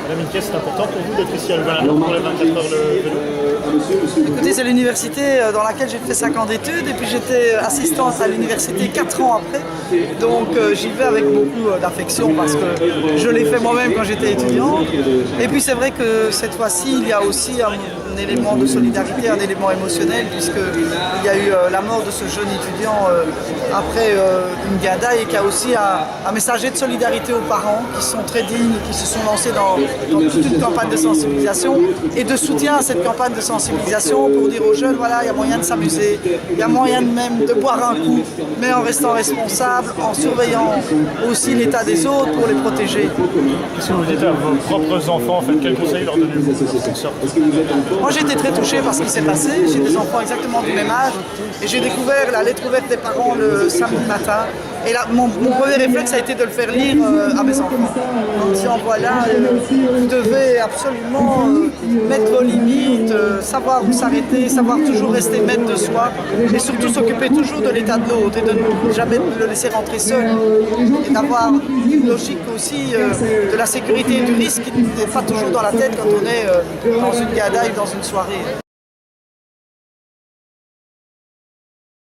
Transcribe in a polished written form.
Madame Inquet, c'est important pour vous d'être ici à Louvain pour les 24 heures de vélo? Écoutez, c'est l'université dans laquelle j'ai fait 5 ans d'études et puis j'étais assistante à l'université 4 ans après. Donc j'y vais avec beaucoup d'affection parce que je l'ai fait moi-même quand j'étais étudiant. Et puis c'est vrai que cette fois-ci, il y a aussi un élément de solidarité, un élément émotionnel puisqu'il y a eu la mort de ce jeune étudiant après une gadaille et qu'il y a aussi un messager de solidarité aux parents qui sont très dignes, qui se sont lancés dans toute une campagne de sensibilisation et de soutien à cette campagne de sensibilisation pour dire aux jeunes, voilà, il y a moyen de s'amuser, il y a moyen même de boire un coup, mais en restant responsable, en surveillant aussi l'état des autres pour les protéger. Qu'est-ce que vous dites à vos propres enfants, en fait? Quels conseils leur donnez-vous pour qu'ils sortent? Moi j'ai été très touchée par ce qui s'est passé, j'ai des enfants exactement du même âge et j'ai découvert la lettre ouverte des parents le samedi matin. Et là, mon premier réflexe a été de le faire lire à mes enfants. En disant voilà, vous devez absolument mettre vos limites, savoir où s'arrêter, savoir toujours rester maître de soi et surtout s'occuper toujours de l'état de l'autre et de ne jamais le laisser rentrer seul. Et d'avoir une logique aussi de la sécurité et du risque qui n'est pas toujours dans la tête quand on est dans une gadaille, dans une soirée.